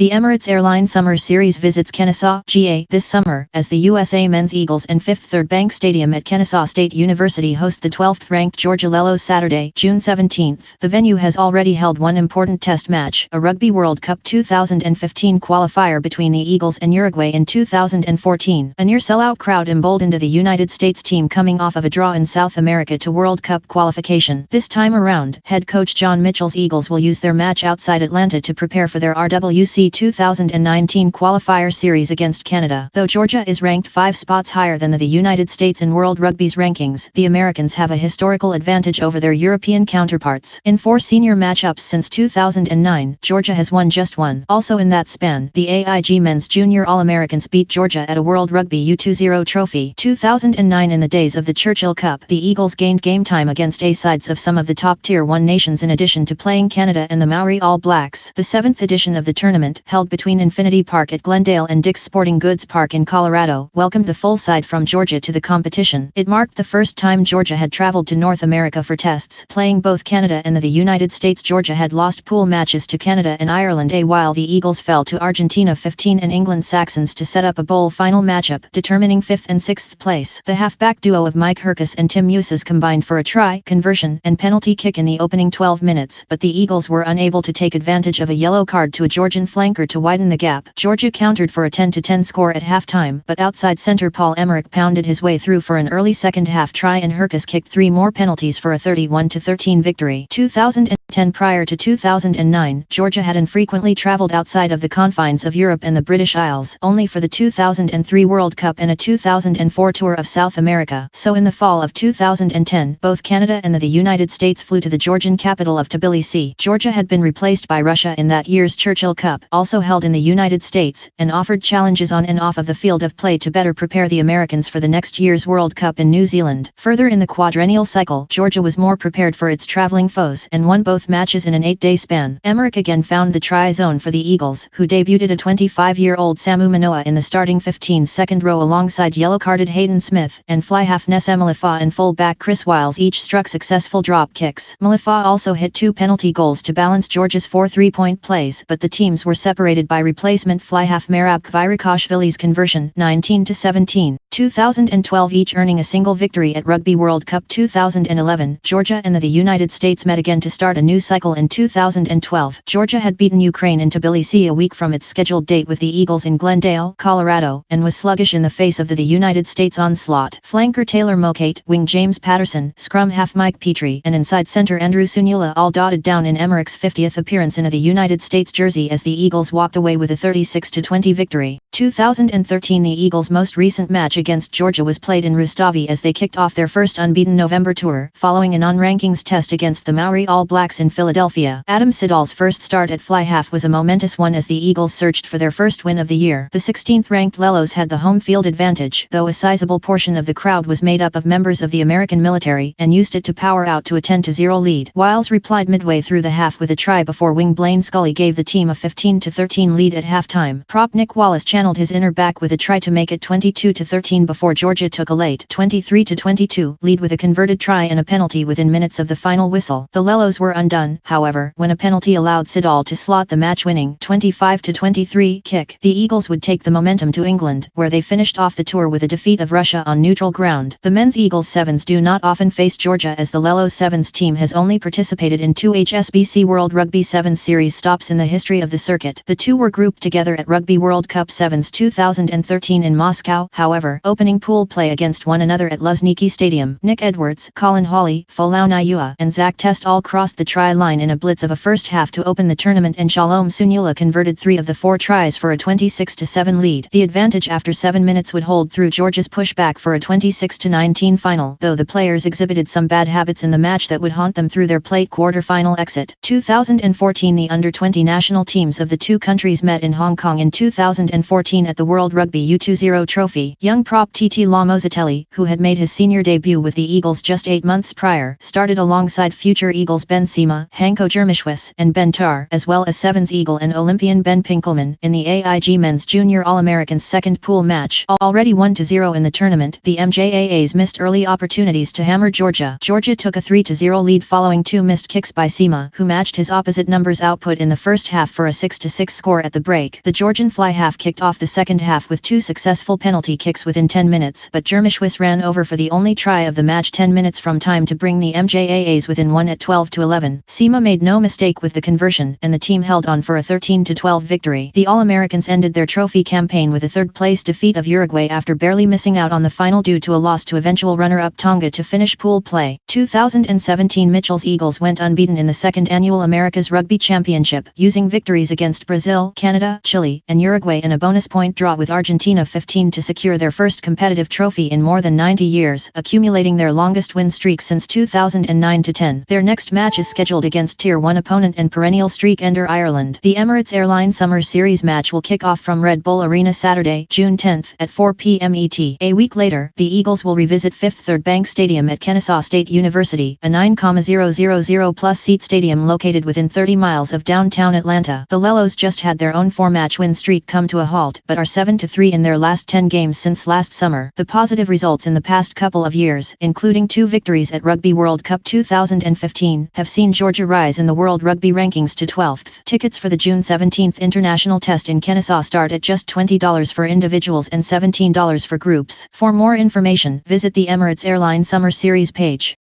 The Emirates Airline Summer Series visits Kennesaw, GA this summer, as the USA Men's Eagles and Fifth Third Bank Stadium at Kennesaw State University host the 12th-ranked Georgia Lelos Saturday, June 17. The venue has already held one important test match, a Rugby World Cup 2015 qualifier between the Eagles and Uruguay in 2014. A near-sellout crowd emboldened the United States team coming off of a draw in South America to World Cup qualification. This time around, head coach John Mitchell's Eagles will use their match outside Atlanta to prepare for their RWC 2019 qualifier series against Canada. Though Georgia is ranked 5 spots higher than the United States in World Rugby's rankings, the Americans have a historical advantage over their European counterparts. In 4 senior matchups since 2009, Georgia has won just one. Also in that span, the AIG Men's Junior All-Americans beat Georgia at a World Rugby U20 Trophy 2009. In the days of the Churchill Cup, the Eagles gained game time against A-sides of some of the top Tier 1 nations in addition to playing Canada and the Maori All Blacks. The 7th edition of the tournament, held between Infinity Park at Glendale and Dick's Sporting Goods Park in Colorado, welcomed the full side from Georgia to the competition. It marked the first time Georgia had traveled to North America for tests, playing both Canada and the United States. Georgia had lost pool matches to Canada and Ireland while the Eagles fell to Argentina 15 and England Saxons to set up a bowl final matchup, determining 5th and 6th place. The halfback duo of Mike Herkus and Tim Muses combined for a try, conversion, and penalty kick in the opening 12 minutes, but the Eagles were unable to take advantage of a yellow card to a Georgian flanker to widen the gap. Georgia countered for a 10-10 score at halftime, but outside center Paul Emerick pounded his way through for an early second half try and Herkus kicked 3 more penalties for a 31-13 victory. 2010. Prior to 2009, Georgia had infrequently traveled outside of the confines of Europe and the British Isles, only for the 2003 World Cup and a 2004 tour of South America. So in the fall of 2010, both Canada and the United States flew to the Georgian capital of Tbilisi. Georgia had been replaced by Russia in that year's Churchill Cup, also held in the United States, and offered challenges on and off of the field of play to better prepare the Americans for the next year's World Cup in New Zealand. Further in the quadrennial cycle, Georgia was more prepared for its traveling foes and won both matches in an 8-day span. Emerick again found the try zone for the Eagles, who debuted a 25-year-old Samu Manoa in the starting 15-second row alongside yellow-carded Hayden Smith and fly-half Nessa Malifa and full-back Chris Wiles, each struck successful drop kicks. Malifa also hit 2 penalty goals to balance Georgia's 4 3-point plays, but the teams were separated by replacement fly-half Merab Kvirakashvili's conversion, 19-17. 2012, each earning a single victory at Rugby World Cup 2011. Georgia and the United States met again to start a new cycle in 2012. Georgia had beaten Ukraine in Tbilisi a week from its scheduled date with the Eagles in Glendale, Colorado, and was sluggish in the face of the United States onslaught. Flanker Taylor Mokate, wing James Patterson, scrum half Mike Petrie, and inside center Andrew Sunula all dotted down in Emerick's 50th appearance in the United States jersey as the Eagles walked away with a 36-20 victory. 2013, the Eagles' most recent match against Georgia was played in Rustavi as they kicked off their first unbeaten November tour, following an on-rankings test against the Maori All Blacks in Philadelphia. Adam Siddall's first start at fly half was a momentous one as the Eagles searched for their first win of the year. The 16th-ranked Lelos had the home field advantage, though a sizable portion of the crowd was made up of members of the American military, and used it to power out to a 10-0 lead. Wiles replied midway through the half with a try before wing Blaine Scully gave the team a 15-13 lead at halftime. Prop Nick Wallace channeled his inner back with a try to make it 22-13 before Georgia took a late 23-22 lead with a converted try and a penalty within minutes of the final whistle. The Lelos were undone, however, when a penalty allowed Siddall to slot the match-winning 25-23 kick. The Eagles would take the momentum to England, where they finished off the tour with a defeat of Russia on neutral ground. The men's Eagles Sevens do not often face Georgia, as the Lelos Sevens team has only participated in 2 HSBC World Rugby Sevens series stops in the history of the circuit. The two were grouped together at Rugby World Cup Sevens 2013 in Moscow, however, opening pool play against one another at Luzhniki Stadium. Nick Edwards, Colin Hawley, Folau Naiua, and Zach Test all crossed the try line in a blitz of a first half to open the tournament, and Shalom Sunula converted 3 of the 4 tries for a 26-7 lead. The advantage after 7 minutes would hold through Georgia's pushback for a 26-19 final, though the players exhibited some bad habits in the match that would haunt them through their plate quarter-final exit. 2014, the under-20 national teams of the two countries met in Hong Kong in 2014 2014 at the World Rugby U20 Trophy. Young prop TT La Mosatelli, who had made his senior debut with the Eagles just 8 months prior, started alongside future Eagles Ben Sema, Hanko Jermishwis, and Ben Tar, as well as Sevens Eagle and Olympian Ben Pinkelman, in the AIG Men's Junior All-Americans second pool match. Already 1-0 in the tournament, the MJAAs missed early opportunities to hammer Georgia. Georgia took a 3-0 lead following 2 missed kicks by Sema, who matched his opposite numbers output in the first half for a 6-6 score at the break. The Georgian fly half kicked off the second half with 2 successful penalty kicks within 10 minutes, but Jermishwis ran over for the only try of the match 10 minutes from time to bring the MJAAs within 1 at 12-11. Sema made no mistake with the conversion, and the team held on for a 13-12 victory. The All-Americans ended their trophy campaign with a third-place defeat of Uruguay after barely missing out on the final due to a loss to eventual runner-up Tonga to finish pool play. 2017 Mitchell's Eagles went unbeaten in the second annual America's Rugby Championship, using victories against Brazil, Canada, Chile, and Uruguay and a bonus point draw with Argentina 15 to secure their first competitive trophy in more than 90 years, accumulating their longest win streak since 2009-10. Their next match is scheduled against Tier 1 opponent and perennial streak ender Ireland. The Emirates Airline Summer Series match will kick off from Red Bull Arena Saturday, June 10, at 4 p.m. ET. A week later, the Eagles will revisit Fifth Third Bank Stadium at Kennesaw State University, a 9,000 plus seat stadium located within 30 miles of downtown Atlanta. The Lelos just had their own 4-match win streak come to a halt, but are 7-3 in their last 10 games since last summer. The positive results in the past couple of years, including 2 victories at Rugby World Cup 2015, have seen Georgia rise in the World Rugby rankings to 12th. Tickets for the June 17 international test in Kennesaw start at just $20 for individuals and $17 for groups. For more information, visit the Emirates Airline Summer Series page.